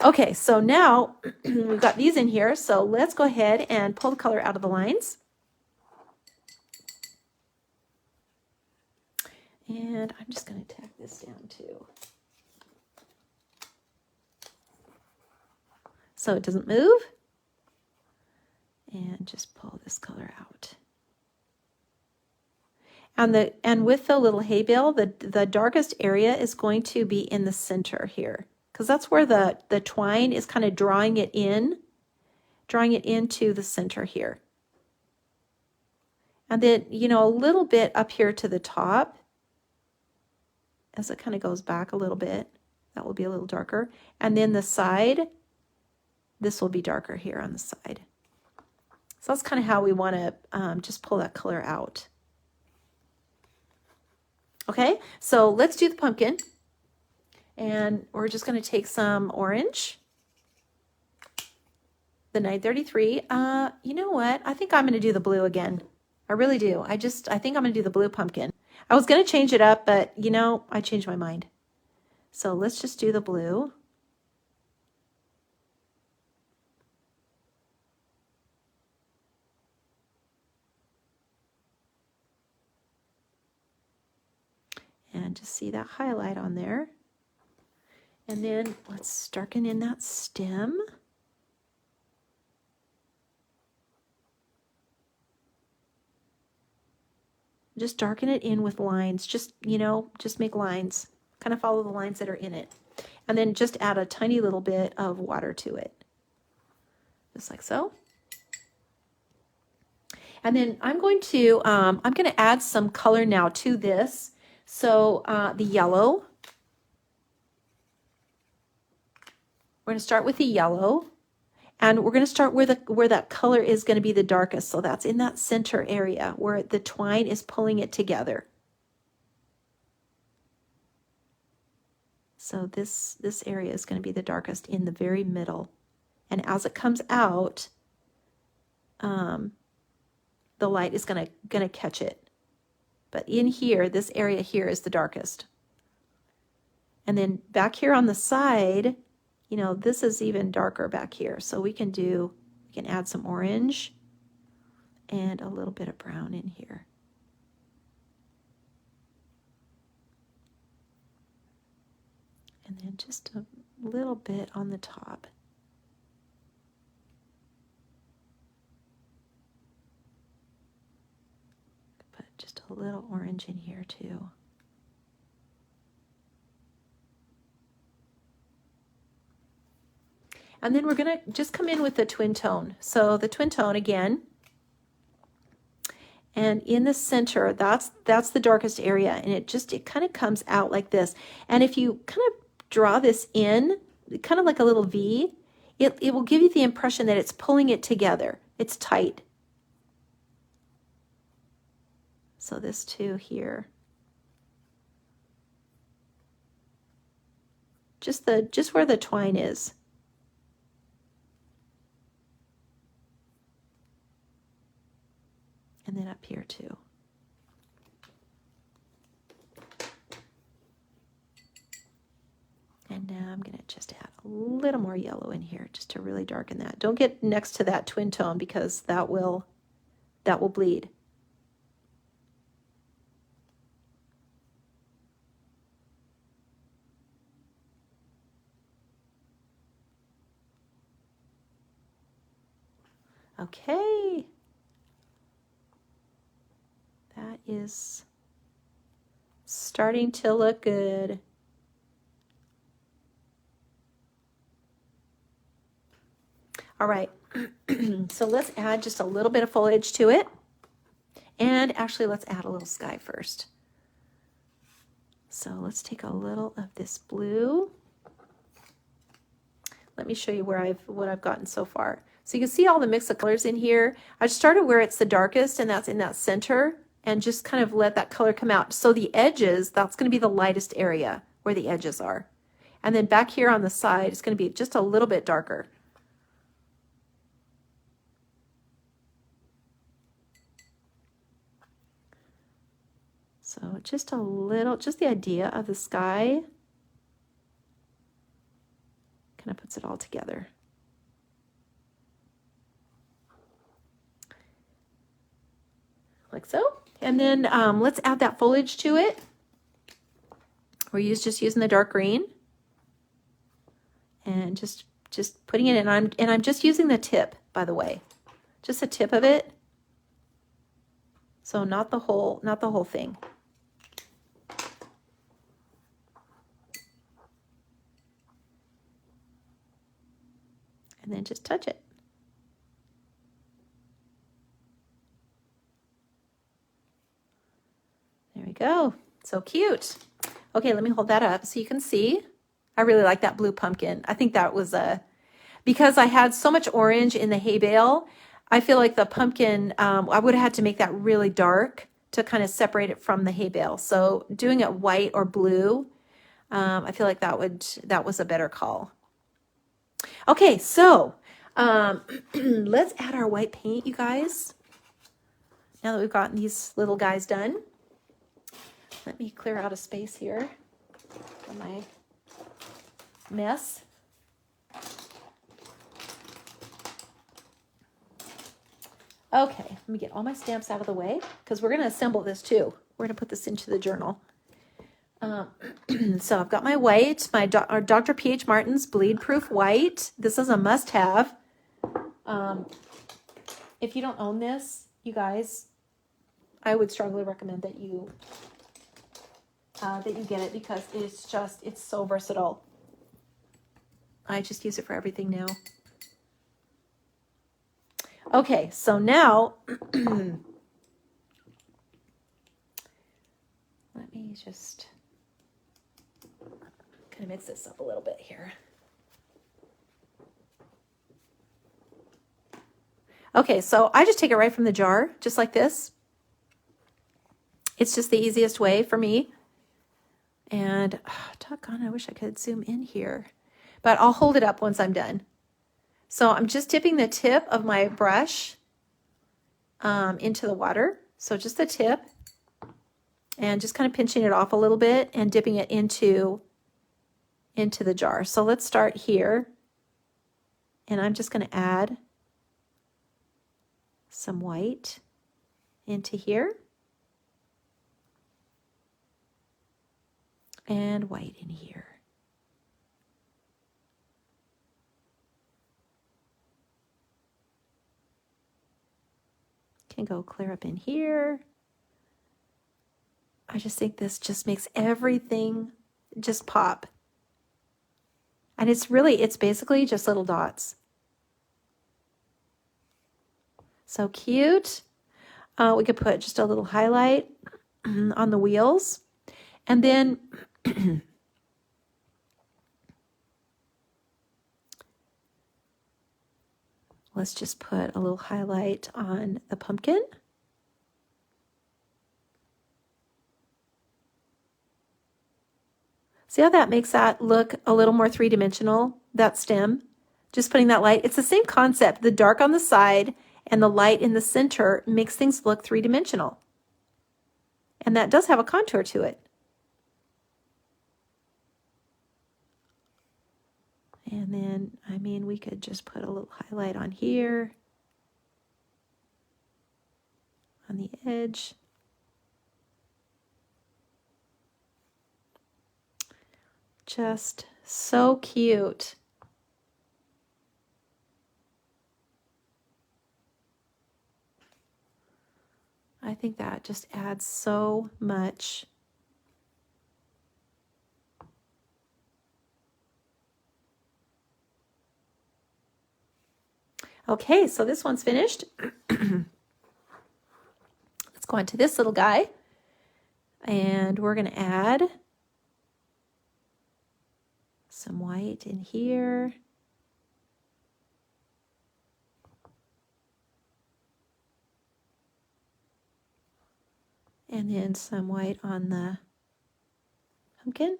Okay, so now we've got these in here. So let's go ahead and pull the color out of the lines. And I'm just going to tack this down too, so it doesn't move. And just pull this color out. And with the little hay bale, the darkest area is going to be in the center here, because that's where the twine is kind of drawing it into the center here. And then, you know, a little bit up here to the top, as it kind of goes back a little bit, that will be a little darker. And then the side, this will be darker here on the side. So that's kind of how we want to just pull that color out. Okay, so let's do the pumpkin. And we're just going to take some orange, the 933. You know what? I think I'm going to do the blue again. I really do. I think I'm going to do the blue pumpkin. I was going to change it up, but, you know, I changed my mind. So let's just do the blue. And just see that highlight on there. And then let's darken in that stem. Just darken it in with lines. Just, you know, just make lines. Kind of follow the lines that are in it. And then just add a tiny little bit of water to it. Just like so. And then I'm going to add some color now to this. So the yellow. We're going to start with the yellow. And we're going to start where that color is going to be the darkest. So that's in that center area where the twine is pulling it together. So this area is going to be the darkest in the very middle. And as it comes out, the light is going to catch it. But in here, this area here is the darkest. And then back here on the side, you know, this is even darker back here. So we can add some orange and a little bit of brown in here. And then just a little bit on the top. Put just a little orange in here too. And then we're going to just come in with the twin tone. So the twin tone again. And in the center, that's the darkest area. And it kind of comes out like this. And if you kind of draw this in, kind of like a little V, it will give you the impression that it's pulling it together. It's tight. So this too here. Just where the twine is. And then up here too. And now I'm going to just add a little more yellow in here just to really darken that. Don't get next to that twin tone because that will bleed. Okay. That is starting to look good. All right, so let's add just a little bit of foliage to it. And actually, let's add a little sky first. So let's take a little of this blue. Let me show you what I've gotten so far. So you can see all the mix of colors in here. I started where it's the darkest, and that's in that center, and just kind of let that color come out. So the edges, that's going to be the lightest area where the edges are. And then back here on the side, it's going to be just a little bit darker. So just a little, just the idea of the sky kind of puts it all together. Like so. And then let's add that foliage to it. We're just using the dark green. And just putting it in. And I'm just using the tip, by the way. Just the tip of it. So not the whole thing. And then just touch it. There we go. So cute. Okay, let me hold that up so you can see. I really like that blue pumpkin. I think that was because I had so much orange in the hay bale, I feel like the pumpkin, I would have had to make that really dark to kind of separate it from the hay bale. So doing it white or blue, I feel like that was a better call. Okay, so let's add our white paint, you guys. Now that we've gotten these little guys done, let me clear out a space here for my mess. Okay, let me get all my stamps out of the way because we're going to assemble this too. We're going to put this into the journal. So I've got my white, our Dr. P.H. Martin's Bleed Proof White. This is a must-have. If you don't own this, you guys, I would strongly recommend that you get it because it's so versatile. I just use it for everything now. Okay, so now let me just kind of mix this up a little bit here. Okay, so I just take it right from the jar, just like this. It's just the easiest way for me. And, doggone, I wish I could zoom in here. But I'll hold it up once I'm done. So I'm just dipping the tip of my brush into the water. So just the tip. And just kind of pinching it off a little bit and dipping it into the jar. So let's start here. And I'm just going to add some white into here. And white in here. Can go clear up in here. I just think this just makes everything just pop. And it's basically just little dots. So cute. We could put just a little highlight on the wheels. And then let's just put a little highlight on the pumpkin. See how that makes that look a little more three-dimensional, that stem? Just putting that light. It's the same concept. The dark on the side and the light in the center makes things look three-dimensional. And that does have a contour to it. And then, I mean, we could just put a little highlight on here, on the edge. Just so cute. I think that just adds so much. Okay, so this one's finished. Let's go on to this little guy. And we're going to add some white in here. And then some white on the pumpkin.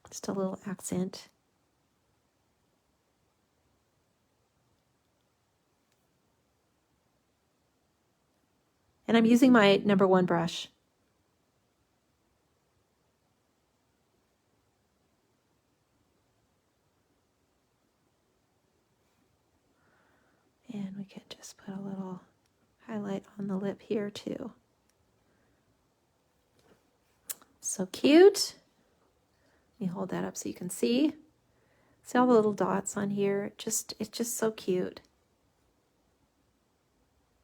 Just a little accent. And I'm using my #1 brush. And we could just put a little highlight on the lip here too. So cute. Let me hold that up so you can see. See all the little dots on here? It's just so cute.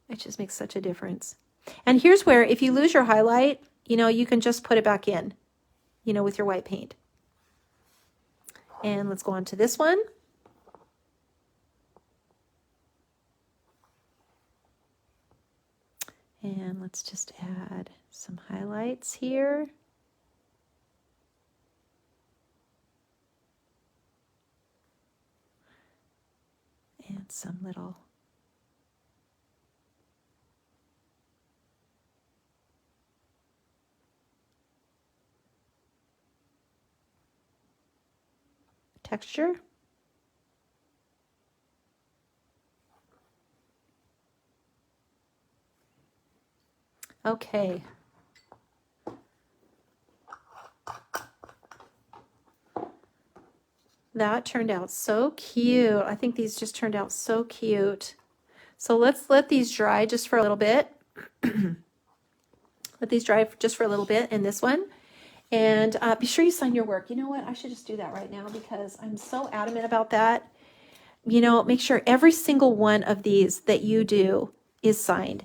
It just makes such a difference. And here's where, if you lose your highlight, you can just put it back in, with your white paint. And let's go on to this one. And let's just add some highlights here. And some little texture. Okay. That turned out so cute. I think these just turned out so cute. So let's let these dry just for a little bit. Let these dry just for a little bit in this one. And be sure you sign your work. You know what? I should just do that right now because I'm so adamant about that. You know, make sure every single one of these that you do is signed.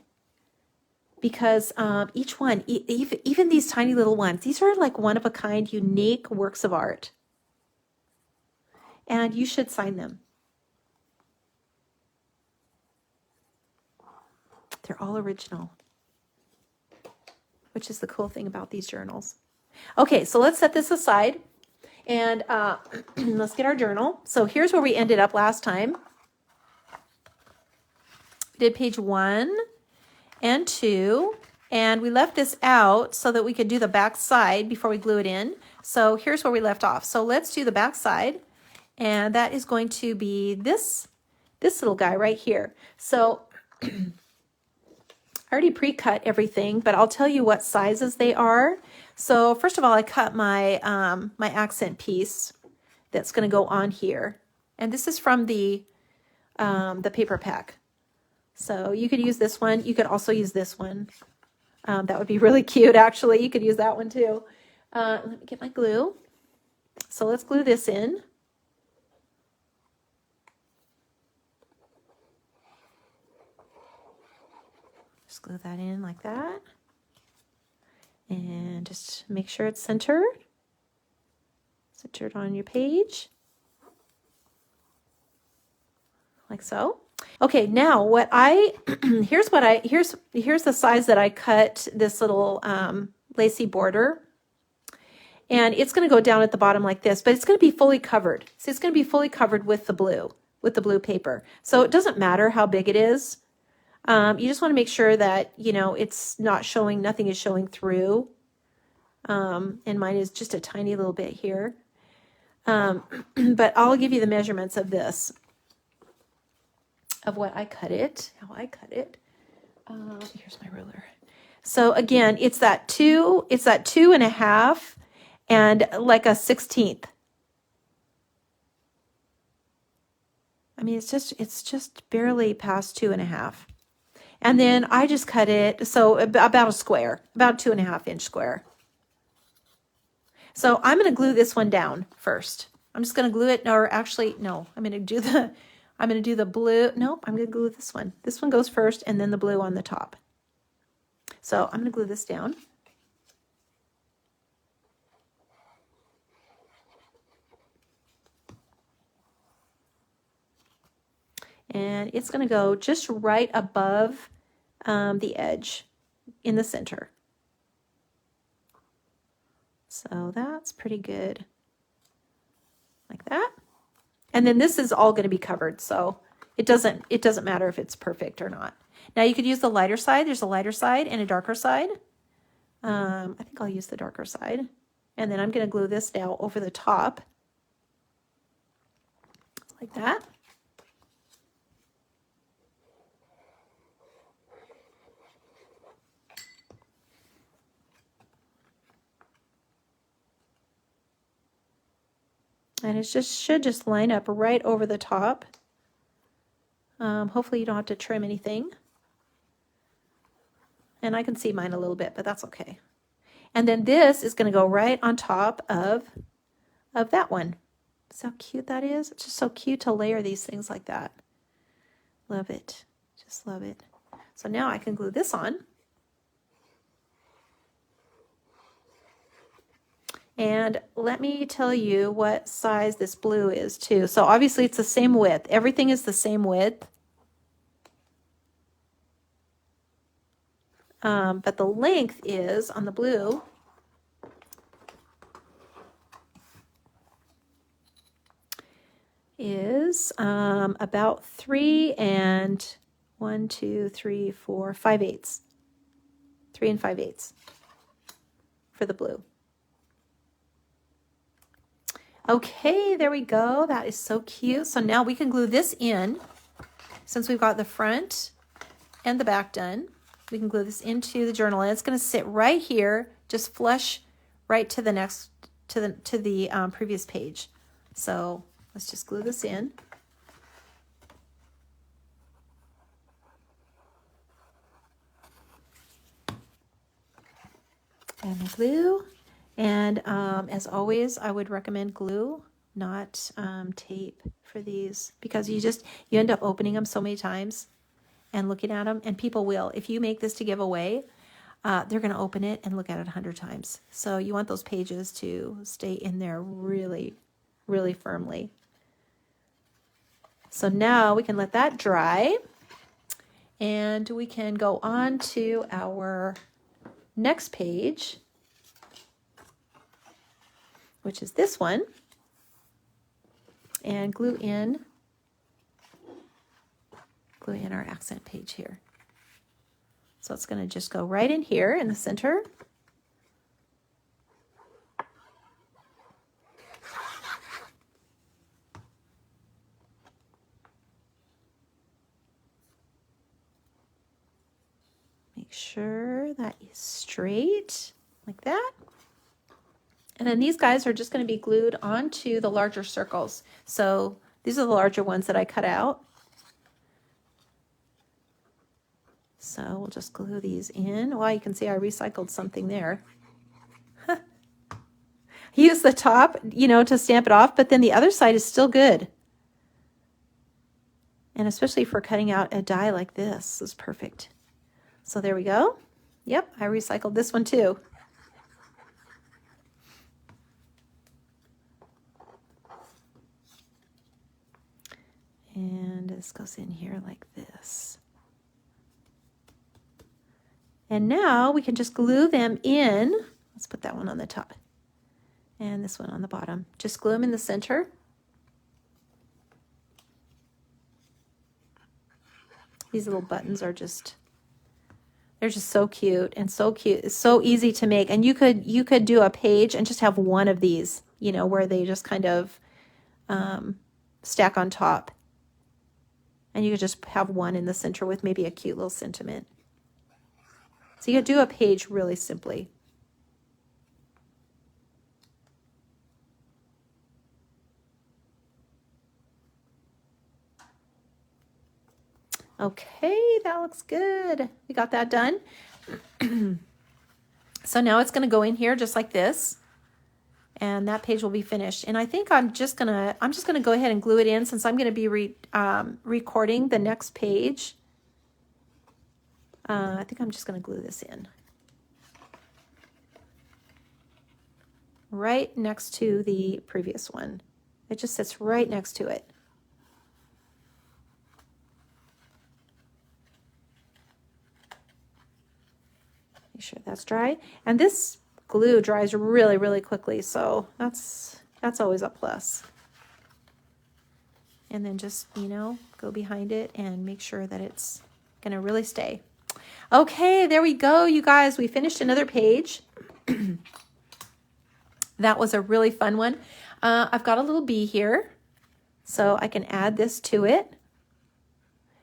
Because each one, even these tiny little ones, these are like one-of-a-kind, unique works of art. And you should sign them. They're all original, which is the cool thing about these journals. Okay, so let's set this aside and let's get our journal. So here's where we ended up last time. We did page 1 and 2, and we left this out so that we could do the back side before we glue it in. So here's where we left off. So let's do the back side, and that is going to be this little guy right here. So I already pre-cut everything, but I'll tell you what sizes they are. So first of all, I cut my my accent piece that's going to go on here, and this is from the paper pack. So you could use this one. You could also use this one. That would be really cute, actually. You could use that one too. Let me get my glue. So let's glue this in. Just glue that in like that. And just make sure it's centered. Centered on your page. Like so. Okay, now what here's the size that I cut this little lacy border. And it's going to go down at the bottom like this, but it's going to be fully covered. So it's going to be fully covered with the blue paper. So it doesn't matter how big it is. You just want to make sure that, you know, it's not showing, nothing is showing through. And mine is just a tiny little bit here. But I'll give you the measurements of this, of what I cut it, how I cut it. Here's my ruler. So again, it's that 2.5 and like a 1/16. I mean, it's just barely past 2.5. And then I just cut it, so about a square, about 2.5-inch square. So I'm going to glue this one down first. I'm just going to glue it, or actually, no, I'm going to do the blue. Nope, I'm going to glue this one. This one goes first, and then the blue on the top. So I'm going to glue this down. And it's going to go just right above the edge in the center. So that's pretty good. Like that. And then this is all going to be covered, so it doesn't matter if it's perfect or not. Now you could use the lighter side. There's a lighter side and a darker side. I think I'll use the darker side. And then I'm going to glue this now over the top. Like that. And it should just line up right over the top. Hopefully you don't have to trim anything. And I can see mine a little bit, but that's okay. And then this is going to go right on top of that one. See how cute that is? It's just so cute to layer these things like that. Love it. Just love it. So now I can glue this on. And let me tell you what size this blue is too. So obviously it's the same width. Everything is the same width. But the length is, on the blue, is about 3 and 1, 2, 3, 4, 5/8. 3 and 5/8 for the blue. Okay, there we go. That is so cute. So now we can glue this in. Since we've got the front and the back done, we can glue this into the journal, and it's going to sit right here, just flush right to the next, to the previous page. So Let's just glue this in. And the glue. And as always, I would recommend glue, not tape for these, because you end up opening them so many times and looking at them, and people will. If you make this to give away, they're going to open it and look at it 100 times. So you want those pages to stay in there really, really firmly. So now we can let that dry, and we can go on to our next page, which is this one, and glue in our accent page here. So it's going to just go right in here in the center. Make sure that is straight like that. And then these guys are just going to be glued onto the larger circles. So these are the larger ones that I cut out. So we'll just glue these in. Well, you can see I recycled something there. Use the top, to stamp it off, but then the other side is still good. And especially for cutting out a die like this is perfect. So there we go. Yep, I recycled this one too. And this goes in here like this. And now we can just glue them in. Let's put that one on the top and this one on the bottom. Just glue them in the center. These little buttons are they're just so cute and so cute. It's so easy to make. And you could do a page and just have one of these, where they just kind of stack on top. And you could just have one in the center with maybe a cute little sentiment. So you could do a page really simply. Okay, that looks good. We got that done. So now it's going to go in here just like this. And that page will be finished. And I think I'm just gonna go ahead and glue it in, since I'm gonna be recording the next page. I think I'm just gonna glue this in right next to the previous one. It just sits right next to it. Make sure that's dry. And this glue dries really, really quickly, so that's always a plus. And then just, go behind it and make sure that it's gonna really stay. Okay, there we go, you guys. We finished another page. That was a really fun one. I've got a little bee here, so I can add this to it.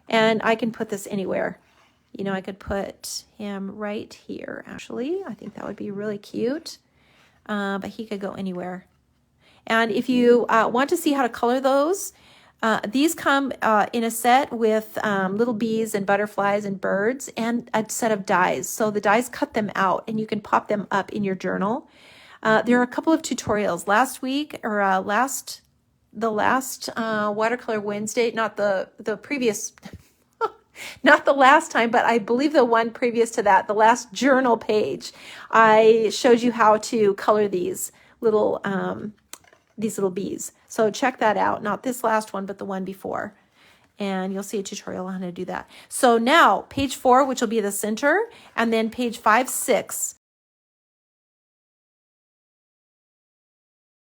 And I can put this anywhere. I could put him right here, actually. I think that would be really cute. But he could go anywhere. And if you want to see how to color those, these come in a set with little bees and butterflies and birds and a set of dies. So the dies cut them out and you can pop them up in your journal. There are a couple of tutorials. Last week, or the last Watercolor Wednesday, not the previous... Not the last time, but I believe the one previous to that, the last journal page, I showed you how to color these little bees. So check that out. Not this last one, but the one before. And you'll see a tutorial on how to do that. So now page 4, which will be the center, and then page 5, 6